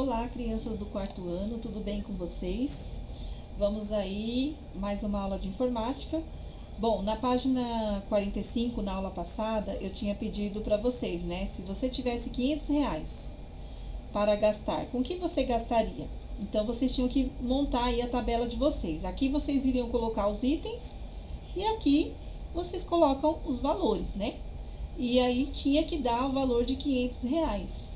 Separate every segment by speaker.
Speaker 1: Olá, crianças do quarto ano, tudo bem com vocês? Vamos aí, mais uma aula de informática. Bom, na página 45, na aula passada, eu tinha pedido para vocês, né? Se você tivesse R$ 500 para gastar, com que você gastaria? Então, vocês tinham que montar aí a tabela de vocês. Aqui vocês iriam colocar os itens e aqui vocês colocam os valores, né? E aí tinha que dar o valor de R$ 500.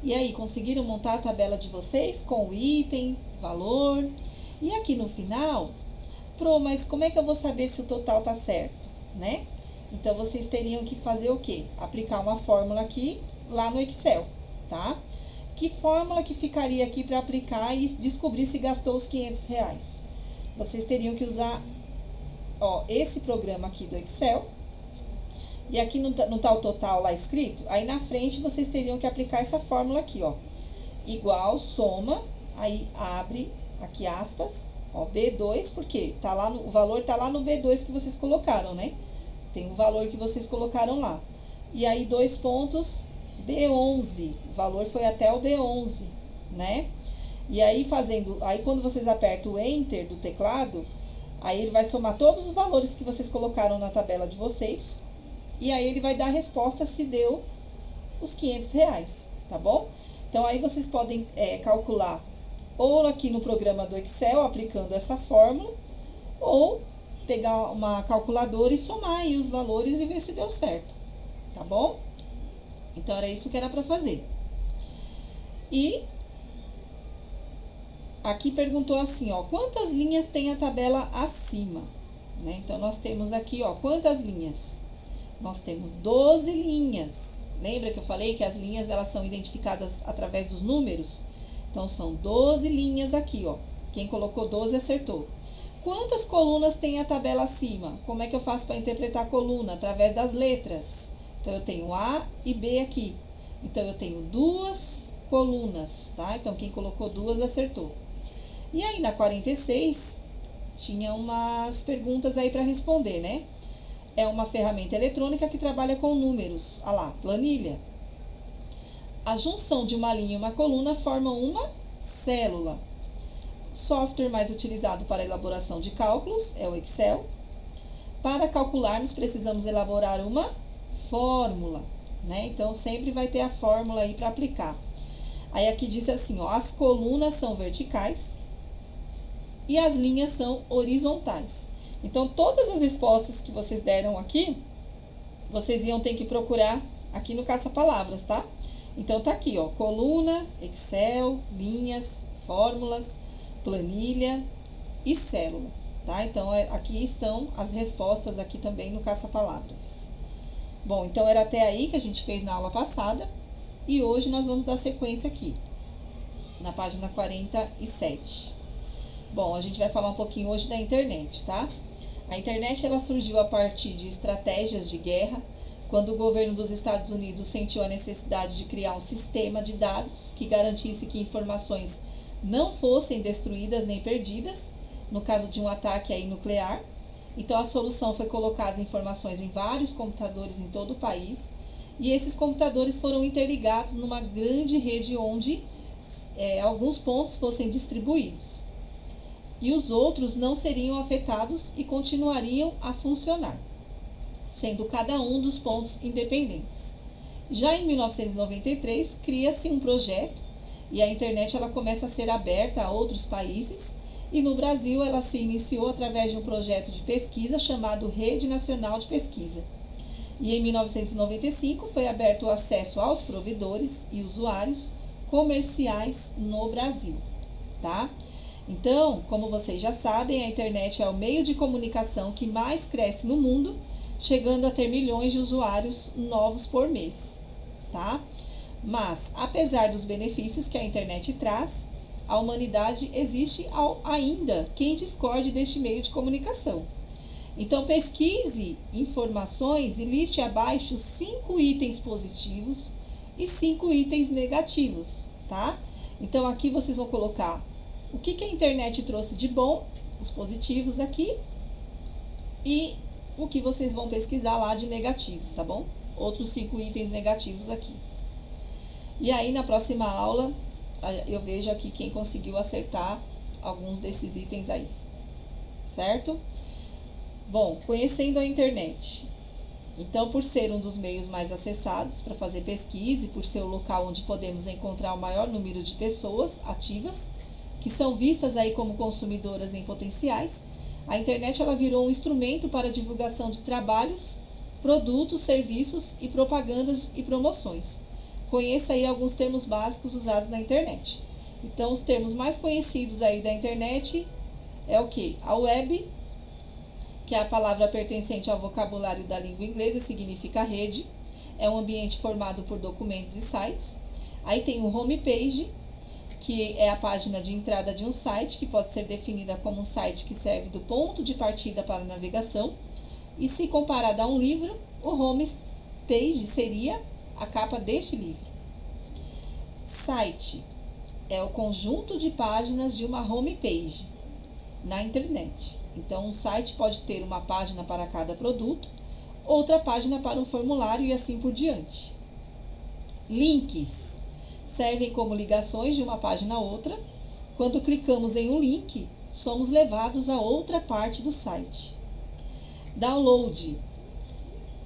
Speaker 1: E aí, conseguiram montar a tabela de vocês com o item, valor? E aqui no final, mas como é que eu vou saber se o total tá certo, né? Então, vocês teriam que fazer o quê? Aplicar uma fórmula aqui, lá no Excel, tá? Que fórmula que ficaria aqui para aplicar e descobrir se gastou os R$ 500? Vocês teriam que usar, ó, esse programa aqui do Excel. E aqui não tá o total lá escrito? Aí na frente vocês teriam que aplicar essa fórmula aqui, ó. Igual, soma, aí abre, aqui aspas, ó, B2, porque tá lá o valor tá lá no B2 que vocês colocaram, né? Tem o valor que vocês colocaram lá. E aí, 2 pontos, B11, o valor foi até o B11, né? E aí aí quando vocês apertam o Enter do teclado, aí ele vai somar todos os valores que vocês colocaram na tabela de vocês. E aí ele vai dar a resposta se deu os R$ 500, tá bom? Então, aí vocês podem calcular ou aqui no programa do Excel, aplicando essa fórmula, ou pegar uma calculadora e somar aí os valores e ver se deu certo, tá bom? Então, era isso que era para fazer. E aqui perguntou assim, ó, quantas linhas tem a tabela acima? Né? Então, nós temos aqui, ó, quantas linhas? Nós temos 12 linhas. Lembra que eu falei que as linhas elas são identificadas através dos números? Então, são 12 linhas aqui, ó. Quem colocou 12 acertou. Quantas colunas tem a tabela acima? Como é que eu faço para interpretar a coluna? Através das letras. Então, eu tenho A e B aqui. Então, eu tenho 2 colunas, tá? Então, quem colocou 2 acertou. E aí, na 46, tinha umas perguntas aí para responder, né? É uma ferramenta eletrônica que trabalha com números. Olha lá, planilha. A junção de uma linha e uma coluna forma uma célula. Software mais utilizado para a elaboração de cálculos é o Excel. Para calcularmos, precisamos elaborar uma fórmula, né? Então, sempre vai ter a fórmula aí para aplicar. Aí, aqui diz assim, ó, as colunas são verticais e as linhas são horizontais. Então, todas as respostas que vocês deram aqui, vocês iam ter que procurar aqui no caça-palavras, tá? Então, tá aqui, ó, coluna, Excel, linhas, fórmulas, planilha e célula, tá? Então, aqui estão as respostas aqui também no caça-palavras. Bom, então, era até aí que a gente fez na aula passada e hoje nós vamos dar sequência aqui, na página 47. Bom, a gente vai falar um pouquinho hoje da internet, tá? A internet ela surgiu a partir de estratégias de guerra, quando o governo dos Estados Unidos sentiu a necessidade de criar um sistema de dados que garantisse que informações não fossem destruídas nem perdidas, no caso de um ataque aí nuclear. Então, a solução foi colocar as informações em vários computadores em todo o país, e esses computadores foram interligados numa grande rede onde alguns pontos fossem distribuídos. E os outros não seriam afetados e continuariam a funcionar, sendo cada um dos pontos independentes. Já em 1993, cria-se um projeto e a internet ela começa a ser aberta a outros países, e no Brasil ela se iniciou através de um projeto de pesquisa chamado Rede Nacional de Pesquisa. E em 1995 foi aberto o acesso aos provedores e usuários comerciais no Brasil, tá? Então, como vocês já sabem, a internet é o meio de comunicação que mais cresce no mundo, chegando a ter milhões de usuários novos por mês, tá? Mas, apesar dos benefícios que a internet traz, a humanidade existe ainda quem discorde deste meio de comunicação. Então, pesquise informações e liste abaixo 5 itens positivos e 5 itens negativos, tá? Então, aqui vocês vão colocar o que a internet trouxe de bom, os positivos aqui, e o que vocês vão pesquisar lá de negativo, tá bom? Outros 5 itens negativos aqui. E aí, na próxima aula, eu vejo aqui quem conseguiu acertar alguns desses itens aí, certo? Bom, conhecendo a internet. Então, por ser um dos meios mais acessados para fazer pesquisa e por ser o local onde podemos encontrar o maior número de pessoas ativas, que são vistas aí como consumidoras em potenciais, a internet ela virou um instrumento para a divulgação de trabalhos, produtos, serviços e propagandas e promoções. Conheça aí alguns termos básicos usados na internet. Então, os termos mais conhecidos aí da internet é o que? A web, que é a palavra pertencente ao vocabulário da língua inglesa, significa rede, é um ambiente formado por documentos e sites. Aí tem o homepage, que é a página de entrada de um site, que pode ser definida como um site que serve do ponto de partida para a navegação. E se comparado a um livro, o homepage seria a capa deste livro. Site é o conjunto de páginas de uma homepage na internet. Então, um site pode ter uma página para cada produto, outra página para um formulário e assim por diante. Links servem como ligações de uma página a outra. Quando clicamos em um link, somos levados a outra parte do site. Download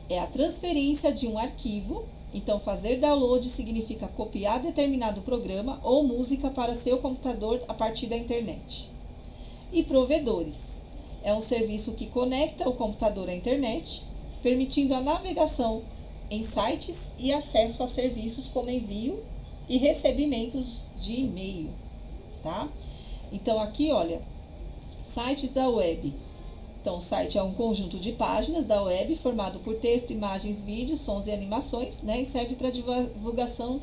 Speaker 1: é a transferência de um arquivo. Então, fazer download significa copiar determinado programa ou música para seu computador a partir da internet. E provedores é um serviço que conecta o computador à internet, permitindo a navegação em sites e acesso a serviços como envio e recebimentos de e-mail, tá? Então, aqui, olha, sites da web. Então, o site é um conjunto de páginas da web formado por texto, imagens, vídeos, sons e animações, né? E serve para divulgação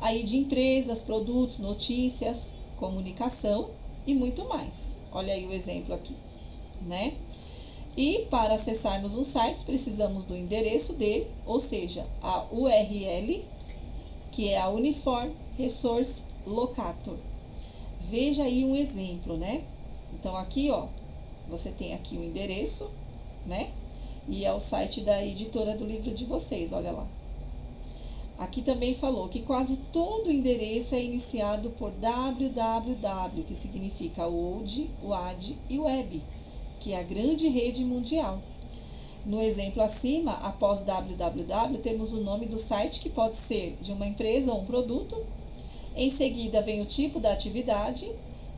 Speaker 1: aí de empresas, produtos, notícias, comunicação e muito mais. Olha aí o exemplo aqui, né? E para acessarmos um site, precisamos do endereço dele, ou seja, a URL, que é a Uniform Resource Locator. Veja aí um exemplo, né? Então, aqui, ó, você tem aqui o endereço, né? E é o site da editora do livro de vocês, olha lá. Aqui também falou que quase todo endereço é iniciado por www, que significa World Wide Web, que é a grande rede mundial. No exemplo acima, após www, temos o nome do site, que pode ser de uma empresa ou um produto. Em seguida, vem o tipo da atividade.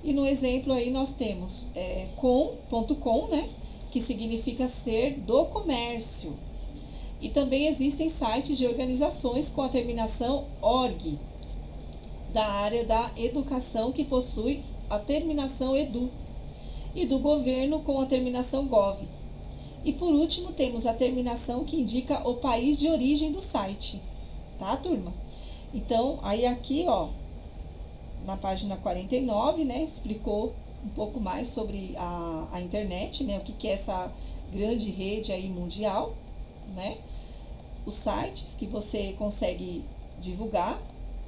Speaker 1: E no exemplo aí nós temos com.com, né, que significa ser do comércio. E também existem sites de organizações com a terminação org, da área da educação, que possui a terminação edu, e do governo com a terminação gov. E por último temos a terminação que indica o país de origem do site, tá, turma? Então, aí aqui, ó, na página 49, né, explicou um pouco mais sobre a internet, né, o que é essa grande rede aí mundial, né, os sites que você consegue divulgar,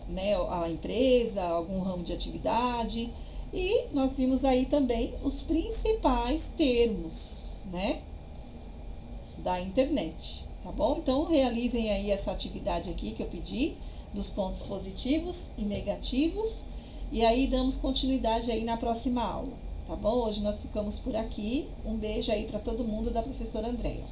Speaker 1: né, a empresa, algum ramo de atividade, e nós vimos aí também os principais termos, né, da internet, tá bom? Então, realizem aí essa atividade aqui que eu pedi, dos pontos positivos e negativos, e aí damos continuidade aí na próxima aula, tá bom? Hoje nós ficamos por aqui. Um beijo aí para todo mundo da professora Andréia.